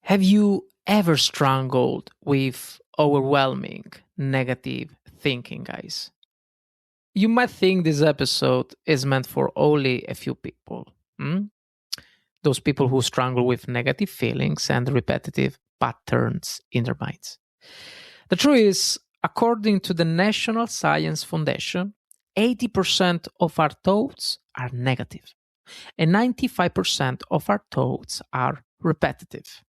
Have you ever struggled with overwhelming negative thinking, guys? You might think this episode is meant for only a few people. hmm? Those people who struggle with negative feelings and repetitive patterns in their minds. The truth is, according to the National Science Foundation, 80% of our thoughts are negative, and 95% of our thoughts are repetitive.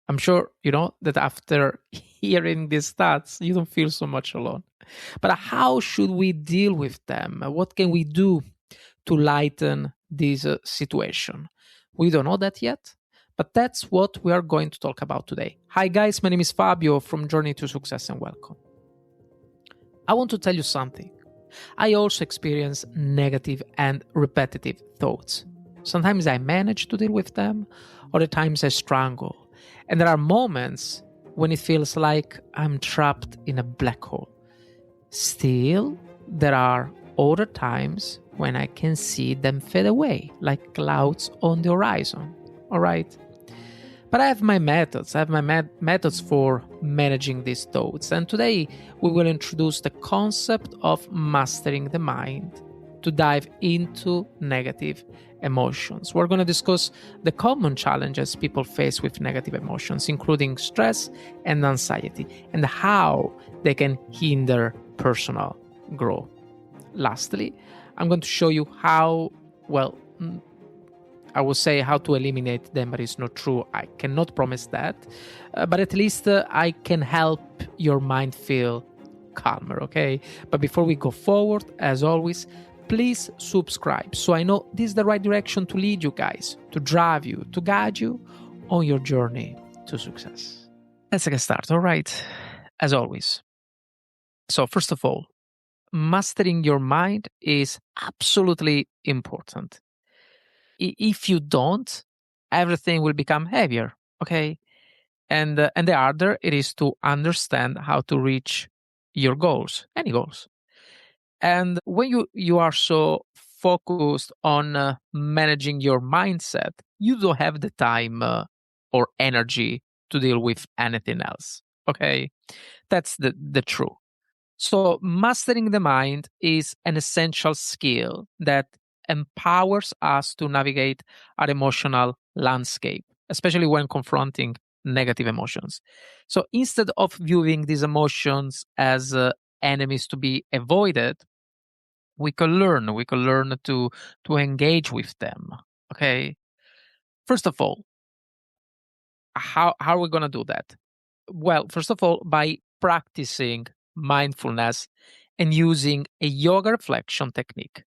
I'm sure you know that after hearing these stats, you don't feel so much alone. But how should we deal with them? What can we do to lighten this situation? We don't know that yet, but that's what we are going to talk about today. Hi, guys. My name is Fabio from Journey to Success, and welcome. I want to tell you something. I also experience negative and repetitive thoughts. Sometimes I manage to deal with them, other times I struggle. And there are moments when it feels like I'm trapped in a black hole. Still, there are other times when I can see them fade away, like clouds on the horizon. All right? But I have my methods. I have my methods for managing these thoughts. And today we will introduce the concept of mastering the mind to dive into negative emotions. We're going to discuss the common challenges people face with negative emotions, including stress and anxiety, and how they can hinder personal growth. Lastly, I'm going to show you how, I will say how to eliminate them, but it's not true. I cannot promise that. But at least I can help your mind feel calmer, okay? But before we go forward, as always, please subscribe so I know this is the right direction to lead you guys, to drive you, to guide you on your journey to success. Let's get started, all right? As always. So first of all, mastering your mind is absolutely important. If you don't, everything will become heavier, okay? And the harder it is to understand how to reach your goals, any goals. And when you are so focused on managing your mindset, you don't have the time or energy to deal with anything else, okay? That's the truth. So mastering the mind is an essential skill that empowers us to navigate our emotional landscape, especially when confronting negative emotions. So instead of viewing these emotions as enemies to be avoided, we can learn to engage with them. Okay. First of all, how are we going to do that? Well, first of all, by practicing mindfulness and using a yoga reflection technique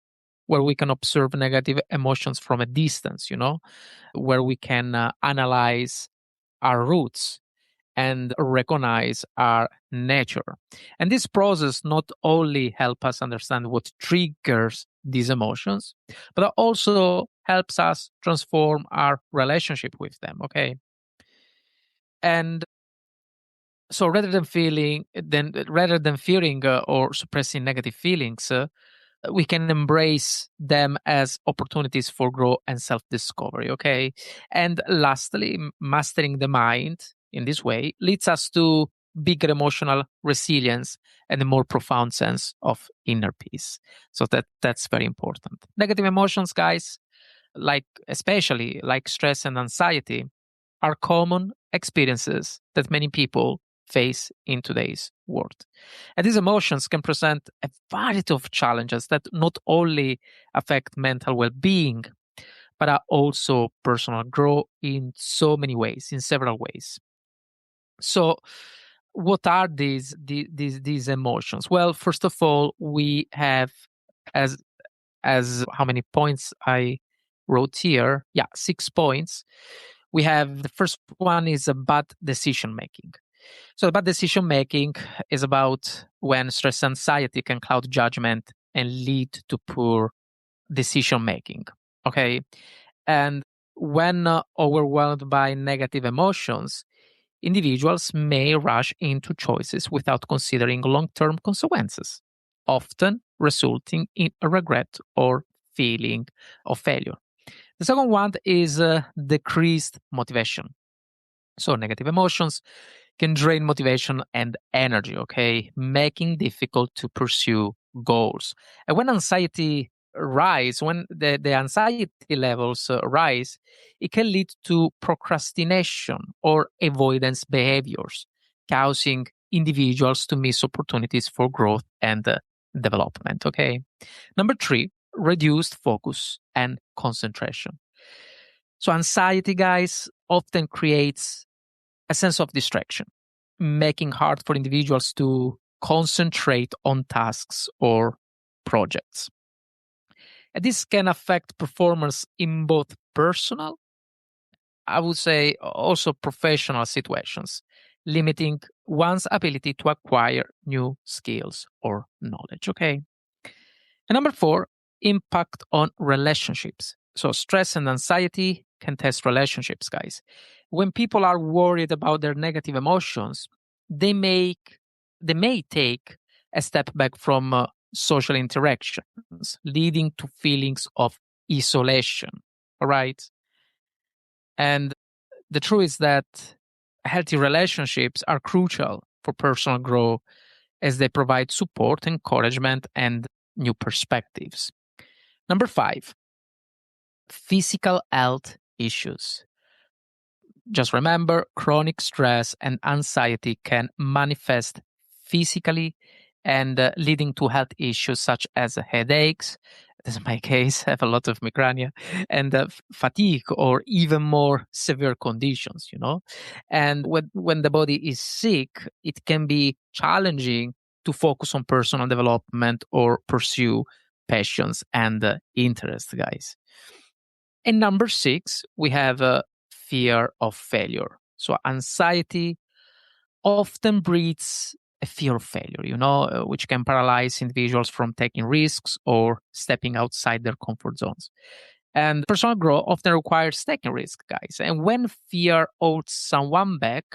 where we can observe negative emotions from a distance, where we can analyze our roots and recognize our nature. And this process not only helps us understand what triggers these emotions, but also helps us transform our relationship with them, okay? And so rather than fearing or suppressing negative feelings, we can embrace them as opportunities for growth and self-discovery, okay? And lastly, mastering the mind in this way leads us to bigger emotional resilience and a more profound sense of inner peace. So that's very important. Negative emotions, guys, especially like stress and anxiety, are common experiences that many people face in today's world. And these emotions can present a variety of challenges that not only affect mental well-being, but are also personal growth in so many ways, in several ways. So what are these emotions? Well, first of all, we have as how many points I wrote here? Yeah, 6 points. We have the first one is bad decision making. So bad decision making is about when stress and anxiety can cloud judgment and lead to poor decision making. Okay. And when overwhelmed by negative emotions, individuals may rush into choices without considering long-term consequences, often resulting in a regret or feeling of failure. The second one is decreased motivation. So negative emotions can drain motivation and energy, okay, making difficult to pursue goals. And when anxiety rise, when the anxiety levels rise, it can lead to procrastination or avoidance behaviors, causing individuals to miss opportunities for growth and development, okay? Number three, reduced focus and concentration. So anxiety, guys, often creates a sense of distraction, making hard for individuals to concentrate on tasks or projects. And this can affect performance in both personal, I would say also professional situations, limiting one's ability to acquire new skills or knowledge. Okay. And number four, impact on relationships. So stress and anxiety can test relationships, guys. When people are worried about their negative emotions, they make they may take a step back from social interactions, leading to feelings of isolation. All right. And the truth is that healthy relationships are crucial for personal growth as they provide support, encouragement, and new perspectives. Number five, physical health issues. Just remember, chronic stress and anxiety can manifest physically and leading to health issues such as headaches. This is my case, I have a lot of migraine and fatigue or even more severe conditions, you know. And when the body is sick, it can be challenging to focus on personal development or pursue passions and interests, guys. And number six, we have fear of failure. So anxiety often breeds a fear of failure, which can paralyze individuals from taking risks or stepping outside their comfort zones. And personal growth often requires taking risks, guys. And when fear holds someone back,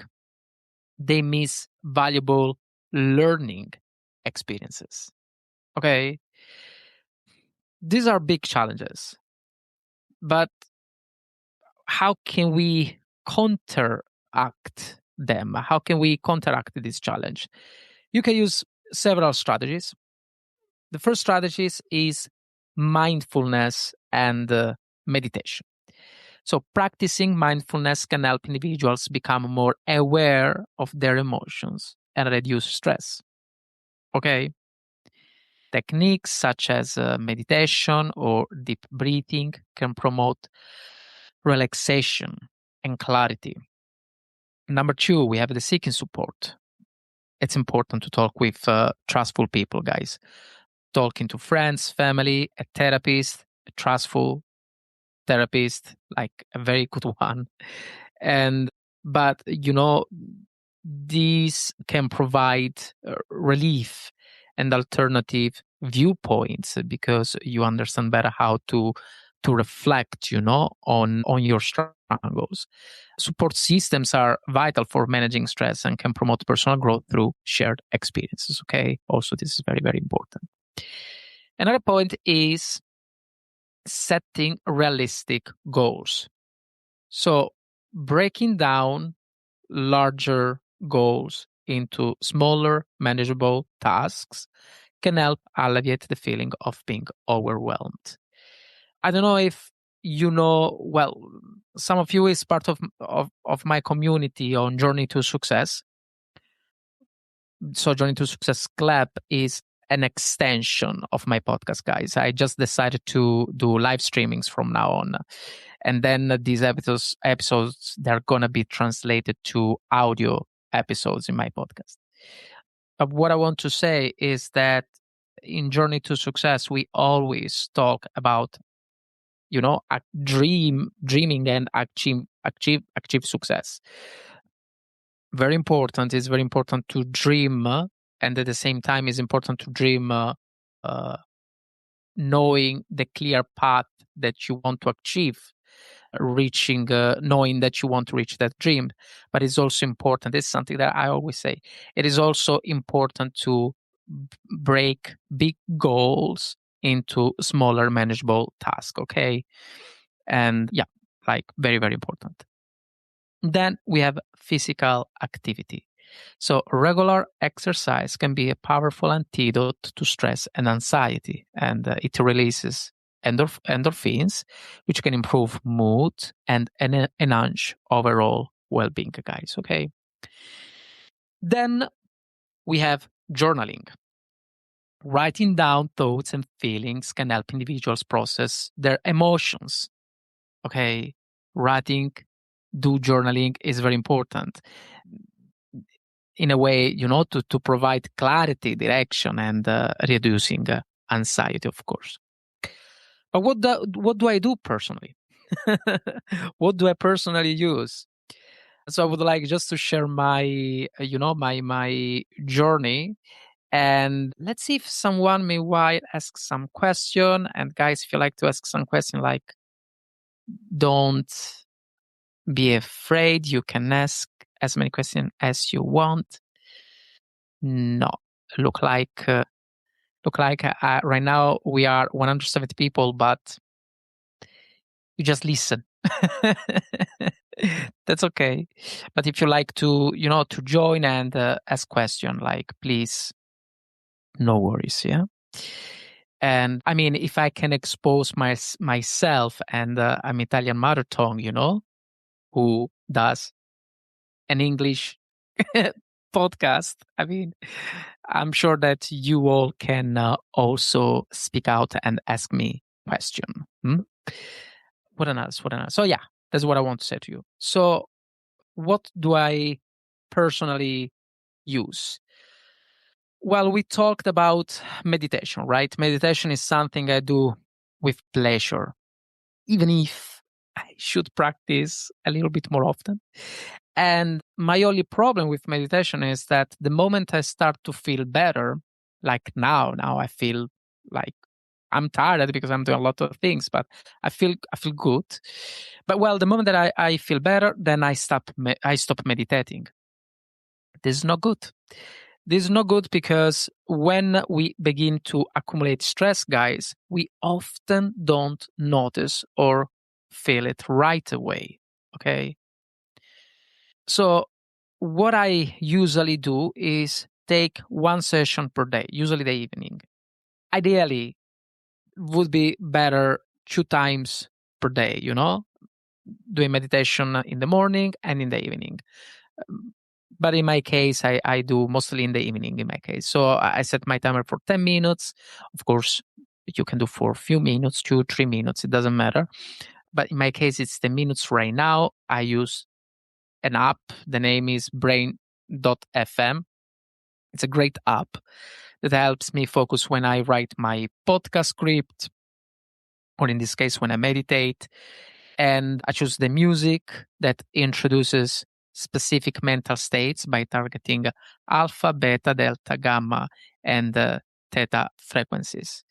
they miss valuable learning experiences. Okay. These are big challenges, but how can we counteract them? How can we counteract this challenge? You can use several strategies. The first strategy is mindfulness and meditation. So, practicing mindfulness can help individuals become more aware of their emotions and reduce stress. Okay. Techniques such as meditation or deep breathing can promote relaxation and clarity. Number two, we have the seeking support. It's important to talk with trustful people, guys. Talking to friends, family, a therapist, a trustful therapist, like a very good one. But these can provide relief and alternative viewpoints because you understand better how to reflect, on your struggles. Support systems are vital for managing stress and can promote personal growth through shared experiences. Okay. Also, this is very, very important. Another point is setting realistic goals. So, breaking down larger goals into smaller, manageable tasks can help alleviate the feeling of being overwhelmed. I don't know if well, some of you is part of my community on Journey to Success. So Journey to Success Club is an extension of my podcast, guys. I just decided to do live streamings from now on. And then these episodes, they're going to be translated to audio episodes in my podcast. But what I want to say is that in Journey to Success, we always talk about, dreaming and achieve success. Very important. It's very important to dream, and at the same time, it's important to dream knowing the clear path that you want to achieve, reaching, knowing that you want to reach that dream. But it's also important. This is something that I always say. It is also important to break big goals into smaller, manageable tasks. Okay, and yeah, like very, very important. Then we have physical activity. So regular exercise can be a powerful antidote to stress and anxiety, and it releases endorphins, which can improve mood and enhance overall well-being, guys. Okay. Then we have journaling. Writing down thoughts and feelings can help individuals process their emotions. Okay. Do journaling is very important in a way, to provide clarity, direction, and reducing anxiety, of course. But what do I do personally? What do I personally use? So I would like just to share my, my journey. And let's see if someone may ask some question. And guys, if you like to ask some question, like, don't be afraid. You can ask as many questions as you want. No, look like right now we are 170 people, but you just listen. That's okay. But if you like to, to join and ask question, like, please, no worries. Yeah. And I mean, if I can expose myself, and I'm Italian mother tongue, who does an English podcast. I mean, I'm sure that you all can also speak out and ask me question. What else? So yeah, that's what I want to say to you. So what do I personally use? Well, we talked about meditation, right? Meditation is something I do with pleasure, even if I should practice a little bit more often. And my only problem with meditation is that the moment I start to feel better, like now I feel like I'm tired because I'm doing a lot of things, but I feel good. But well, the moment that I feel better, then I stop meditating. This is not good. This is not good because when we begin to accumulate stress, guys, we often don't notice or feel it right away. Okay. So what I usually do is take one session per day, usually the evening. Ideally, would be better 2 times per day, doing meditation in the morning and in the evening. But in my case, I do mostly in the evening in my case. So I set my timer for 10 minutes. Of course, you can do for a few minutes, 2-3 minutes, it doesn't matter. But in my case, it's 10 minutes right now. I use an app. The name is brain.fm. It's a great app that helps me focus when I write my podcast script, or in this case, when I meditate. And I choose the music that introduces specific mental states by targeting alpha, beta, delta, gamma, and theta frequencies.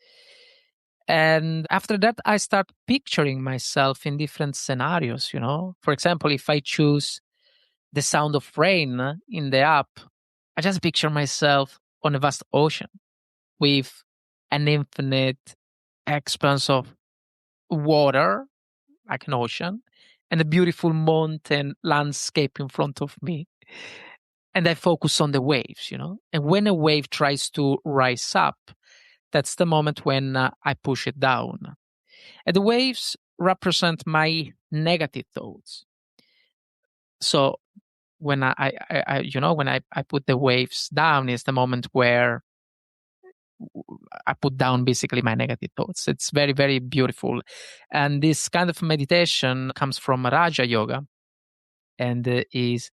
And after that, I start picturing myself in different scenarios, For example, if I choose the sound of rain in the app, I just picture myself on a vast ocean with an infinite expanse of water, like an ocean, and a beautiful mountain landscape in front of me. And I focus on the waves, And when a wave tries to rise up, that's the moment when I push it down. And the waves represent my negative thoughts. So when when I put the waves down is the moment where I put down basically my negative thoughts. It's very, very beautiful. And this kind of meditation comes from Raja Yoga, and there's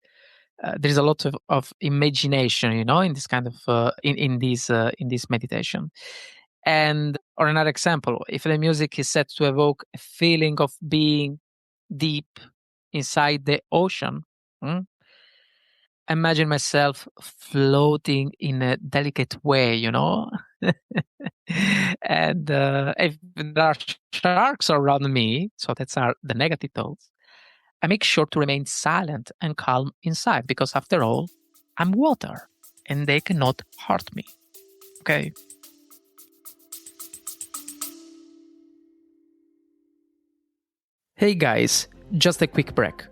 a lot of imagination, in this kind of in this meditation. And or another example, if the music is set to evoke a feeling of being deep inside the ocean, imagine myself floating in a delicate way, And if there are sharks around me, so that's the negative thoughts, I make sure to remain silent and calm inside because after all, I'm water and they cannot hurt me. Okay. Hey guys, just a quick break.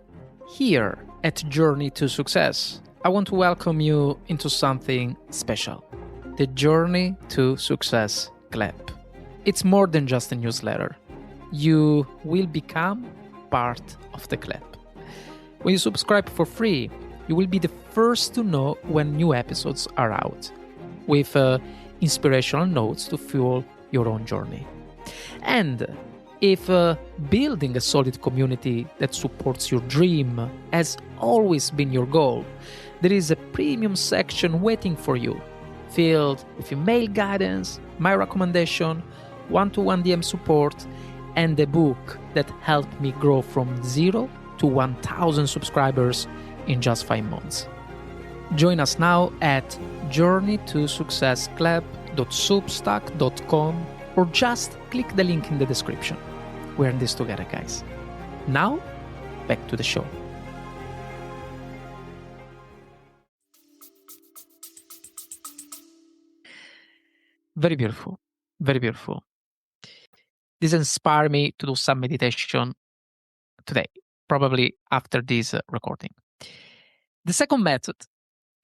Here at Journey to Success, I want to welcome you into something special, the Journey to Success Club. It's more than just a newsletter. You will become part of the club. When you subscribe for free, you will be the first to know when new episodes are out, with inspirational notes to fuel your own journey. And if building a solid community that supports your dream has always been your goal, there is a premium section waiting for you, filled with email guidance, my recommendation, one-to-one DM support, and a book that helped me grow from 0 to 1,000 subscribers in just 5 months. Join us now at journeytosuccessclub.substack.com or just click the link in the description. We're in this together, guys. Now, back to the show. Very beautiful. Very beautiful. This inspired me to do some meditation today, probably after this recording. The second method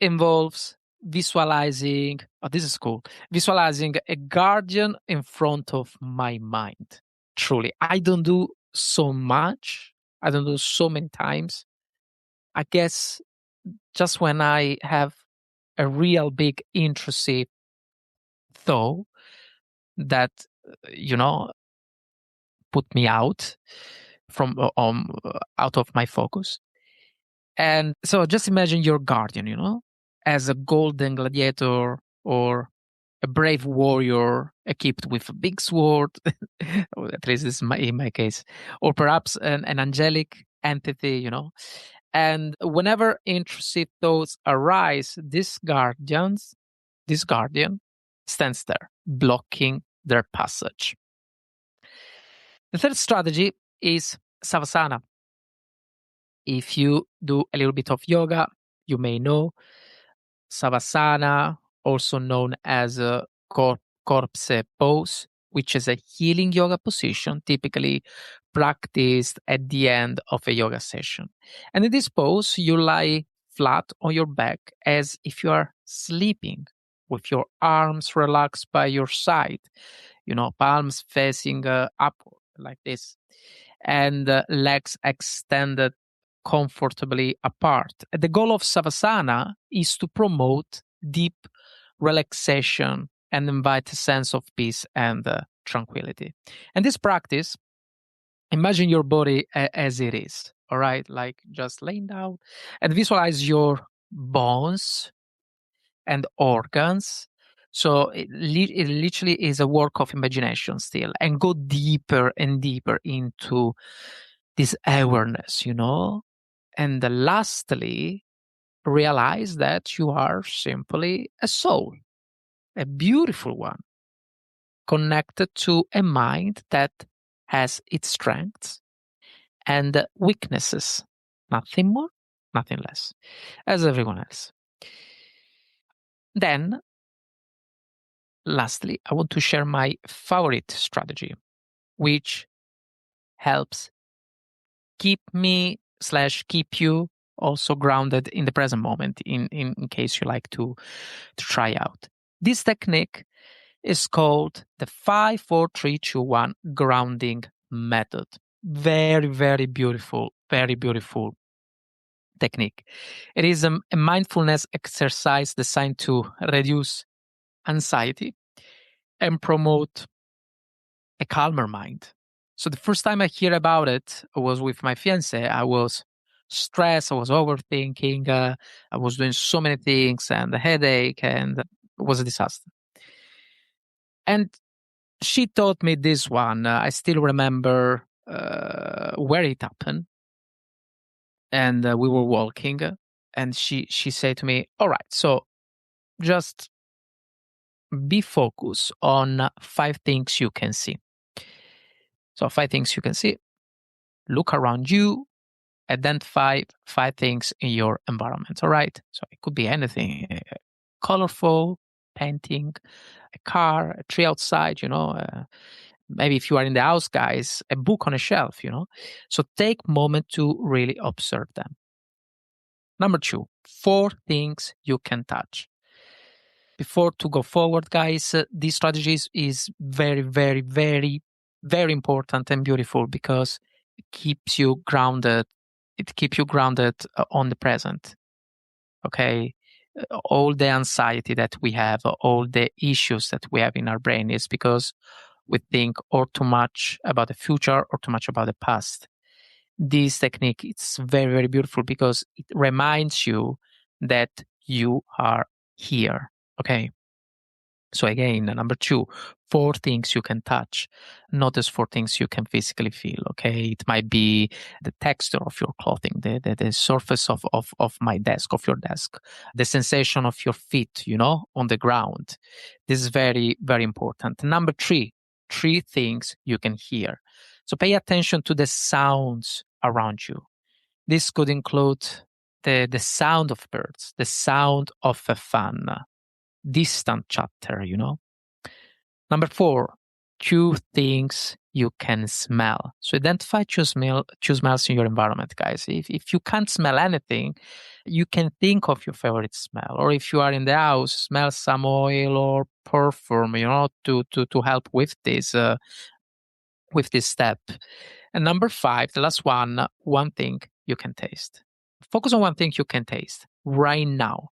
involves visualizing, this is cool, visualizing a guardian in front of my mind. Truly, I don't do so much. I don't do so many times. I guess just when I have a real big intrusive thought that, put me out from out of my focus. And so just imagine your guardian, as a golden gladiator or a brave warrior equipped with a big sword, at least this is in my case, or perhaps an angelic entity, And whenever intrusive thoughts arise, this guardian stands there, blocking their passage. The third strategy is Savasana. If you do a little bit of yoga, you may know Savasana, also known as a corpse pose, which is a healing yoga position typically practiced at the end of a yoga session. And in this pose, you lie flat on your back as if you are sleeping, with your arms relaxed by your side, palms facing upward like this, and legs extended comfortably apart. The goal of Savasana is to promote deep relaxation and invite a sense of peace and tranquility. And this practice, imagine your body as it is, all right? Like just laying down and visualize your bones and organs. So it literally is a work of imagination still, and go deeper and deeper into this awareness, And lastly, realize that you are simply a soul, a beautiful one, connected to a mind that has its strengths and weaknesses. Nothing more, nothing less, as everyone else. Then, lastly, I want to share my favorite strategy, which helps keep you also grounded in the present moment, in case you like to try out. This technique is called the 5-4-3-2-1 grounding method. Very, very beautiful technique. It is a mindfulness exercise designed to reduce anxiety and promote a calmer mind. So the first time I hear about it was with my fiance. I was stressed, I was overthinking, I was doing so many things and a headache, and it was a disaster. And she taught me this one. I still remember where it happened. And we were walking, and she said to me, all right, so just be focused on 5 things you can see. So 5 things you can see. Look around you, identify 5 things in your environment, all right? So it could be anything, colorful, painting, a car, a tree outside, maybe if you are in the house, guys, a book on a shelf, So take a moment to really observe them. Number 2, 4 things you can touch. Before to go forward, guys, this strategy is very, very, very, very important and beautiful because it keeps you grounded. It keeps you grounded on the present. Okay. All the anxiety that we have, all the issues that we have in our brain is because we think or too much about the future or too much about the past. This technique, it's very, very beautiful because it reminds you that you are here. Okay. So again, number 2, 4 things you can touch, not just 4 things you can physically feel. Okay. It might be the texture of your clothing, the surface of my desk, of your desk, the sensation of your feet, on the ground. This is very, very important. Number 3, 3 things you can hear. So pay attention to the sounds around you. This could include the sound of birds, the sound of a fan, distant chatter, Number 4, 2 things you can smell. So identify 2 smells in your environment, guys. If you can't smell anything, you can think of your favorite smell. Or if you are in the house, smell some oil or perfume, to help with this step. And number 5, the last one thing you can taste. Focus on one thing you can taste right now.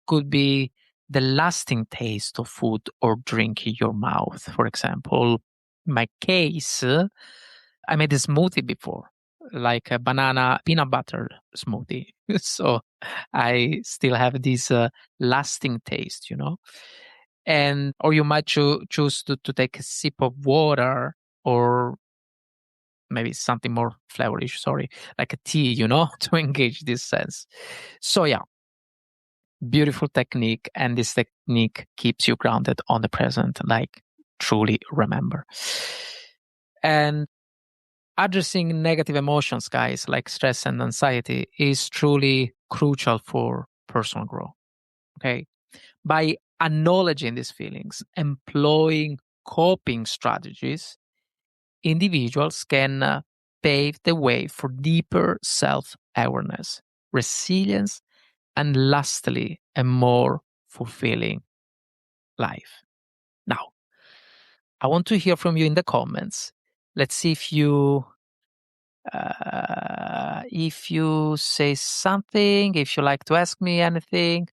Could be the lasting taste of food or drink in your mouth. For example, in my case, I made a smoothie before, like a banana peanut butter smoothie. So I still have this lasting taste, or you might choose to take a sip of water, or maybe something more flavorish, like a tea, to engage this sense. So yeah, beautiful technique, and this technique keeps you grounded on the present, like truly remember. And addressing negative emotions, guys, like stress and anxiety, is truly crucial for personal growth. Okay. By acknowledging these feelings, employing coping strategies, individuals can pave the way for deeper self-awareness, resilience, and lastly, a more fulfilling life. Now, I want to hear from you in the comments. Let's see if you say something, if you like to ask me anything.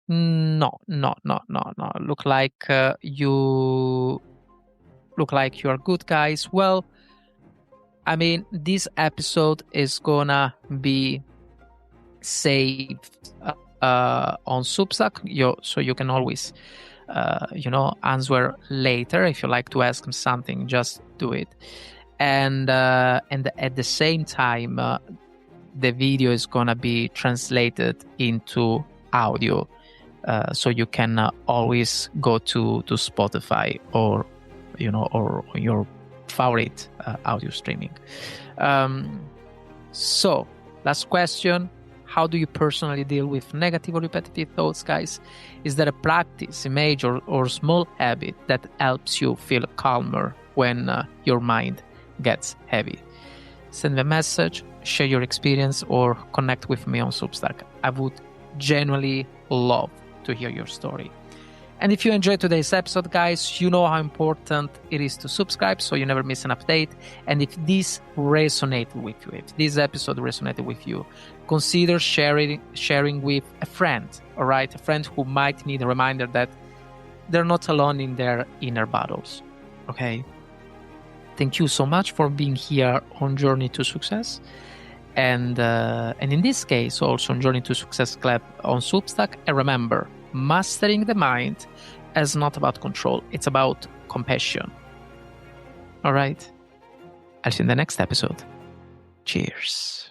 No. Look like you are good, guys. Well, I mean, this episode is gonna be saved on Substack, so you can always answer later. If you like to ask them something, just do it. And at the same time, the video is gonna be translated into audio, so you can always go to Spotify or your favorite audio streaming. So last question: how do you personally deal with negative or repetitive thoughts, guys? Is there a practice, image, or small habit that helps you feel calmer when your mind gets heavy? Send me a message, share your experience, or connect with me on Substack. I would genuinely love to hear your story. And if you enjoyed today's episode, guys, you know how important it is to subscribe so you never miss an update. And if this resonated with you, if this episode resonated with you, consider sharing with a friend, all right? A friend who might need a reminder that they're not alone in their inner battles, okay? Thank you so much for being here on Journey to Success. And in this case, also on Journey to Success Club on Substack. And remember, mastering the mind is not about control. It's about compassion. All right? I'll see you in the next episode. Cheers.